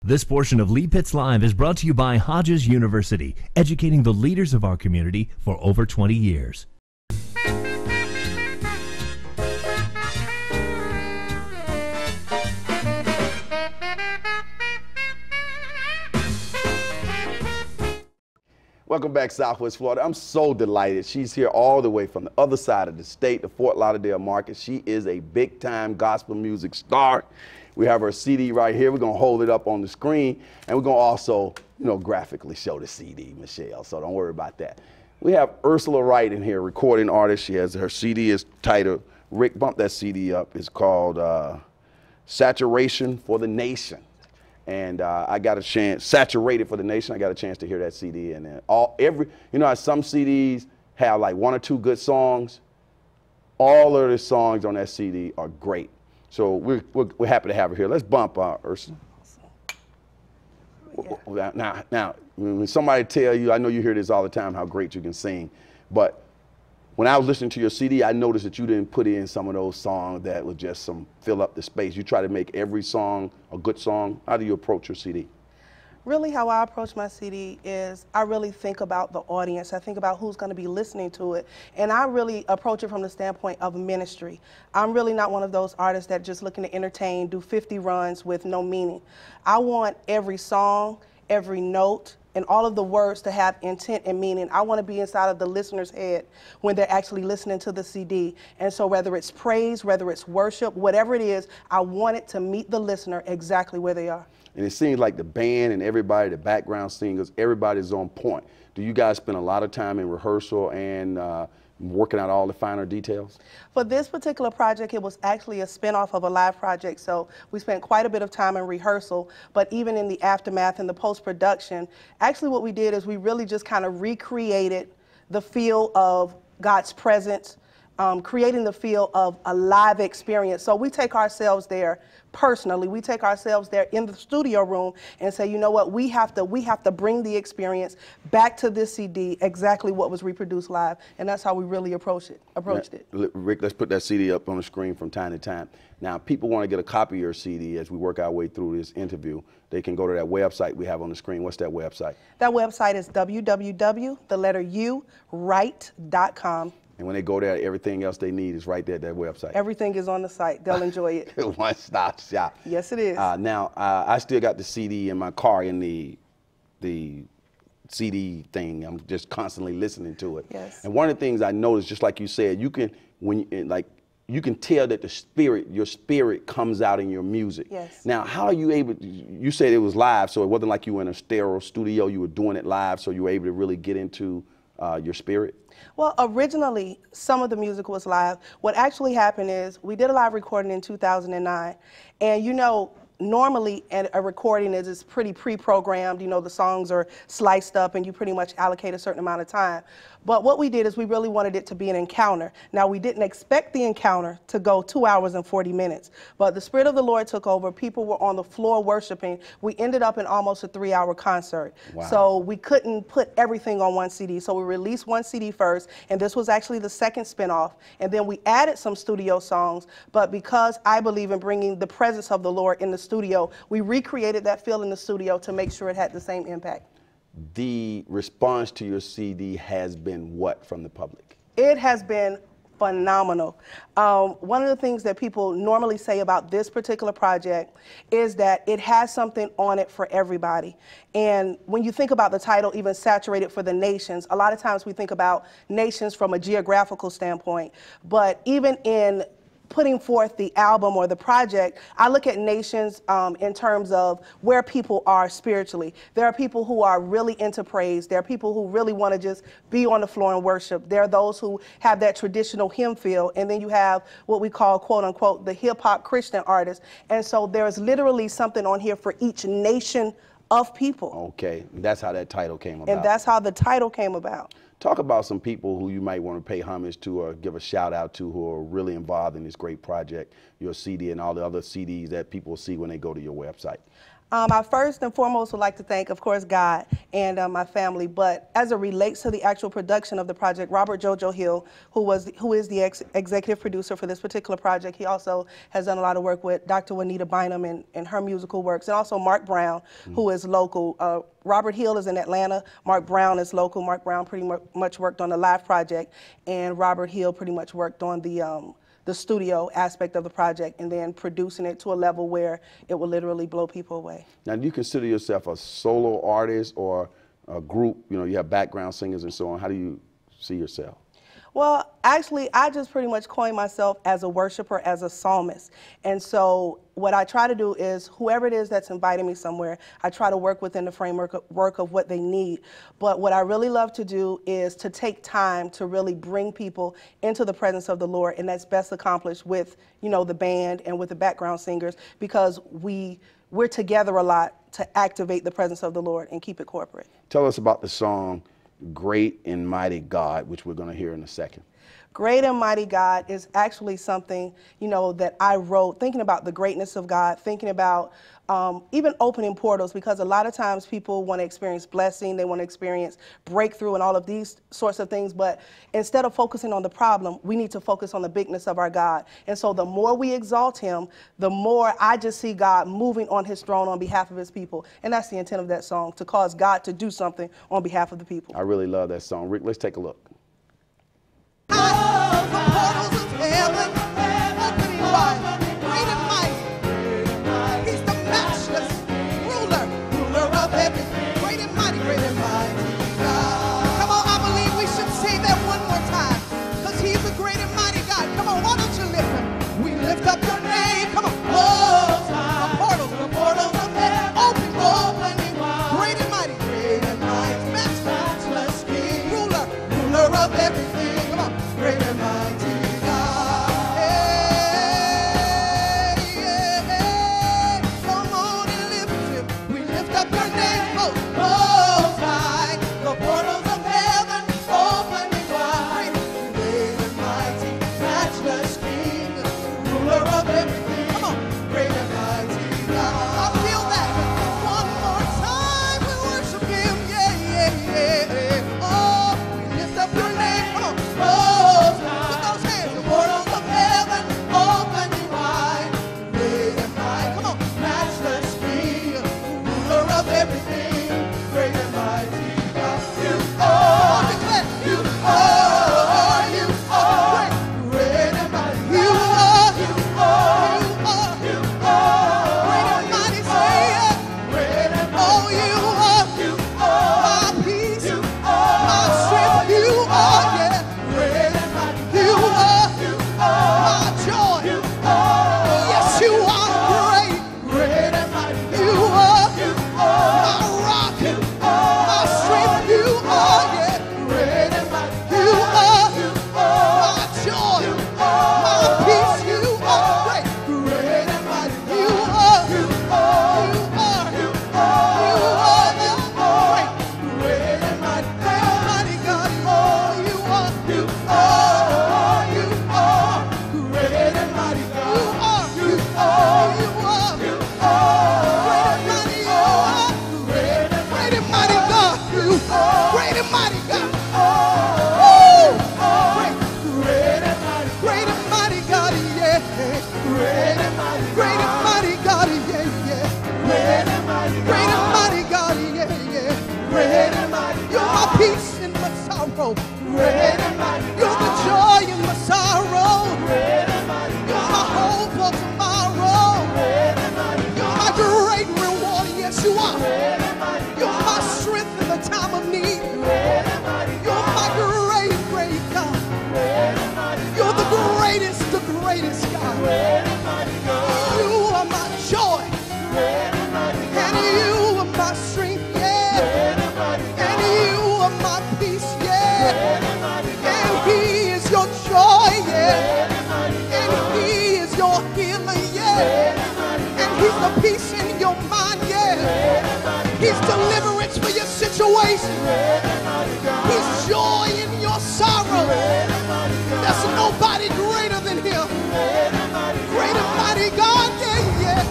This portion of Lee Pitts Live is brought to you by Hodges University, educating the leaders of our community for over 20 years. Welcome back, Southwest Florida. I'm so delighted. She's here all the way from the other side of the state, the Fort Lauderdale market. She is a big-time gospel music star. We have her CD right here. We're going to hold it up on the screen, and we're going to also, graphically show the CD, Michelle, so don't worry about that. We have Ursula Wright in here, recording artist. She has her CD is titled, Rick, bump that CD up. It's called Saturation for the Nation. And I got a chance, Saturated for the Nation, I got a chance to hear that CD. And then how some CDs have like one or two good songs. All of the songs on that CD are great. So we're happy to have her here. Let's bump Ursula. Yeah. Now, when somebody tell you, I know you hear this all the time, how great you can sing, but when I was listening to your CD, I noticed that you didn't put in some of those songs that would just fill up the space. You try to make every song a good song. How do you approach your CD? Really, how I approach my CD is I really think about the audience. I think about who's going to be listening to it. And I really approach it from the standpoint of ministry. I'm really not one of those artists that just looking to entertain, do 50 runs with no meaning. I want every song, every note, and all of the words to have intent and meaning. I want to be inside of the listener's head when they're actually listening to the CD. And so whether it's praise, whether it's worship, whatever it is, I want it to meet the listener exactly where they are. And it seems like the band and everybody, the background singers, everybody's on point. Do you guys spend a lot of time in rehearsal and working out all the finer details? For this particular project, it was actually a spinoff of a live project, so we spent quite a bit of time in rehearsal, but even in the aftermath and the post-production, actually what we did is we really just kind of recreated the feel of God's presence, creating the feel of a live experience. So we take ourselves there personally. We take ourselves there in the studio room and say, you know what, we have to bring the experience back to this CD, exactly what was reproduced live, and that's how we really approached it. Rick, let's put that CD up on the screen from time to time. Now, people want to get a copy of your CD as we work our way through this interview. They can go to that website we have on the screen. What's that website? That website is www.Wright.com. And when they go there, everything else they need is right there at that website. Everything is on the site. They'll enjoy it. One-stop shop. Yes, it is. Now, I still got the CD in my car in the CD thing. I'm just constantly listening to it. Yes. And one of the things I noticed, just like you said, you can tell that your spirit comes out in your music. Yes. Now, how are you able you said it was live, so it wasn't like you were in a stereo studio, you were doing it live, so you were able to really get into your spirit? Well, originally, some of the music was live. What actually happened is we did a live recording in 2009, and normally a recording is pretty pre-programmed. The songs are sliced up and you pretty much allocate a certain amount of time. But what we did is we really wanted it to be an encounter. Now, we didn't expect the encounter to go 2 hours and 40 minutes, but the Spirit of the Lord took over. People were on the floor worshiping. We ended up in almost a 3-hour concert. Wow. So we couldn't put everything on one CD. So we released one CD first, and this was actually the second spinoff. And then we added some studio songs, but because I believe in bringing the presence of the Lord in the studio, we recreated that feel in the studio to make sure it had the same impact. The response to your CD has been what from the public? It has been phenomenal. One of the things that people normally say about this particular project is that it has something on it for everybody. And when you think about the title, even Saturated for the Nations, a lot of times we think about nations from a geographical standpoint, but even in putting forth the album or the project, I look at nations in terms of where people are spiritually. There are people who are really into praise. There are people who really want to just be on the floor and worship. There are those who have that traditional hymn feel, and then you have what we call, quote unquote, the hip hop Christian artists. And so there's literally something on here for each nation of people. Okay, that's how that title came about. And that's how the title came about. Talk about some people who you might want to pay homage to or give a shout out to who are really involved in this great project, your CD and all the other CDs that people see when they go to your website. I first and foremost would like to thank, of course, God and my family. But as it relates to the actual production of the project, Robert Jojo Hill, who is the executive producer for this particular project, he also has done a lot of work with Dr. Juanita Bynum and her musical works, and also Mark Brown, who is local. Robert Hill is in Atlanta. Mark Brown is local. Mark Brown pretty much worked on the live project, and Robert Hill pretty much worked on the studio aspect of the project, and then producing it to a level where it will literally blow people away. Now, do you consider yourself a solo artist or a group? You know, you have background singers and so on. How do you see yourself? Well, actually, I just pretty much coined myself as a worshiper, as a psalmist. And so what I try to do is, whoever it is that's inviting me somewhere, I try to work within the framework of what they need. But what I really love to do is to take time to really bring people into the presence of the Lord, and that's best accomplished with, you know, the band and with the background singers, because we're together a lot to activate the presence of the Lord and keep it corporate. Tell us about the song Great and Mighty God, which we're going to hear in a second. Great and Mighty God is actually something, you know, that I wrote thinking about the greatness of God, thinking about even opening portals, because a lot of times people want to experience blessing, they want to experience breakthrough and all of these sorts of things, but instead of focusing on the problem, we need to focus on the bigness of our God. And so the more we exalt him, the more I just see God moving on his throne on behalf of his people. And that's the intent of that song, to cause God to do something on behalf of the people. I really love that song. Rick, let's take a look. Peace in your mind, yeah. He's deliverance for your situation. He's joy in your sorrow. There's nobody greater than him. Great and mighty God, yeah, yeah.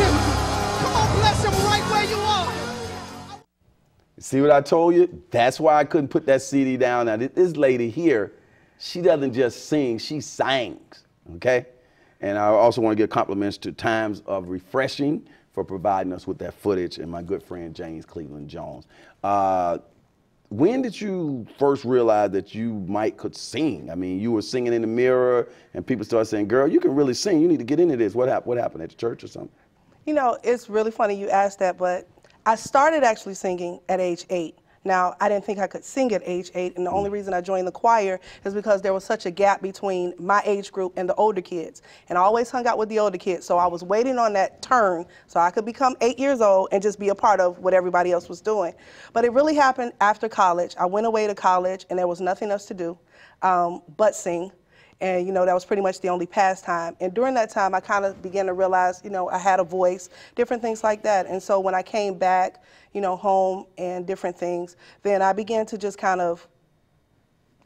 him. Come on, bless him right where you are. See what I told you? That's why I couldn't put that CD down. Now, this lady here, she doesn't just sing, she sings, okay? And I also want to give compliments to Times of Refreshing for providing us with that footage, and my good friend James Cleveland Jones. When did you first realize that you could sing? I mean, you were singing in the mirror, and people started saying, girl, you can really sing. You need to get into this. What happened at the church or something? You know, it's really funny you asked that, but I started actually singing at age 8. Now, I didn't think I could sing at age 8, and the only reason I joined the choir is because there was such a gap between my age group and the older kids. And I always hung out with the older kids, so I was waiting on that turn so I could become 8 years old and just be a part of what everybody else was doing. But it really happened after college. I went away to college, and there was nothing else to do but sing. And, you know, that was pretty much the only pastime. And during that time, I kind of began to realize, you know, I had a voice, different things like that. And so when I came back, you know, home and different things, then I began to just kind of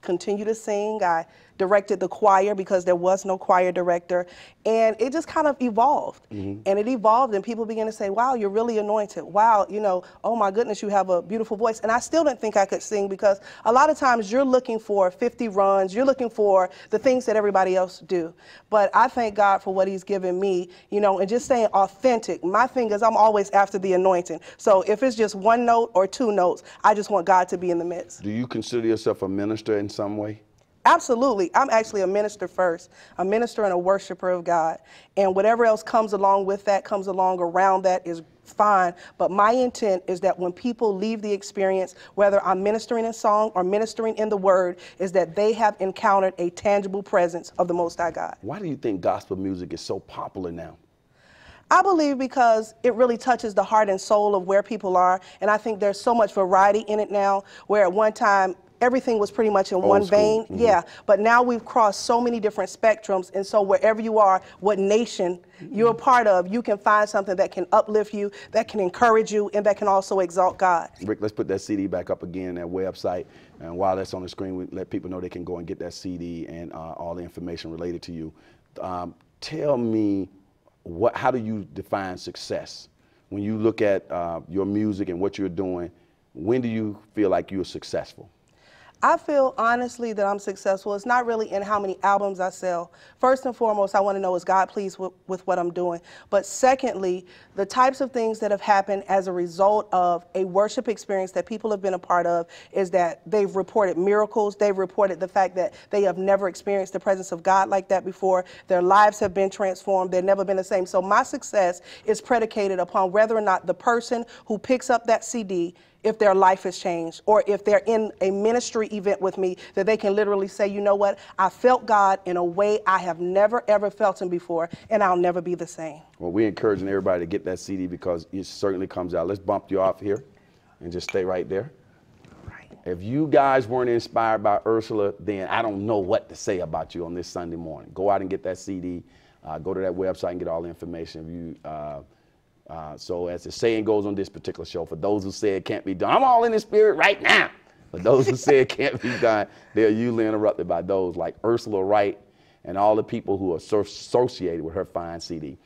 continue to sing. I directed the choir because there was no choir director, and it just kind of evolved. And it evolved, and people began to say, wow, you're really anointed. Wow, you know, oh my goodness, you have a beautiful voice. And I still didn't think I could sing because a lot of times you're looking for 50 runs, you're looking for the things that everybody else do. But I thank God for what he's given me, you know, and just staying authentic. My thing is I'm always after the anointing. So if it's just one note or two notes, I just want God to be in the midst. Do you consider yourself a minister in some way? Absolutely. I'm actually a minister first, a minister and a worshiper of God. And whatever else comes along with that, comes along around that is fine. But my intent is that when people leave the experience, whether I'm ministering in song or ministering in the word, is that they have encountered a tangible presence of the Most High God. Why do you think gospel music is so popular now? I believe because it really touches the heart and soul of where people are. And I think there's so much variety in it now, where at one time, everything was pretty much in one vein. Yeah, but now we've crossed so many different spectrums, and so wherever you are, what nation you're a part of, you can find something that can uplift you, that can encourage you, and that can also exalt God. Rick, let's put that CD back up again, that website, and while that's on the screen, we let people know they can go and get that CD and all the information related to you. Tell me, how do you define success? When you look at your music and what you're doing, when do you feel like you're successful? I feel honestly that I'm successful. It's not really in how many albums I sell. First and foremost, I want to know, is God pleased with what I'm doing? But secondly, the types of things that have happened as a result of a worship experience that people have been a part of is that they've reported miracles. They've reported the fact that they have never experienced the presence of God like that before. Their lives have been transformed. They've never been the same. So my success is predicated upon whether or not the person who picks up that CD, if their life has changed, or if they're in a ministry event with me, that they can literally say, you know what, I felt God in a way I have never, ever felt him before, and I'll never be the same. Well, we're encouraging everybody to get that CD because it certainly comes out. Let's bump you off here and just stay right there. Right. If you guys weren't inspired by Ursula, then I don't know what to say about you on this Sunday morning. Go out and get that CD. Go to that website and get all the information. So as the saying goes on this particular show, for those who say it can't be done, I'm all in the spirit right now. For those who say it can't be done, they're usually interrupted by those like Ursula Wright and all the people who are associated with her fine CD.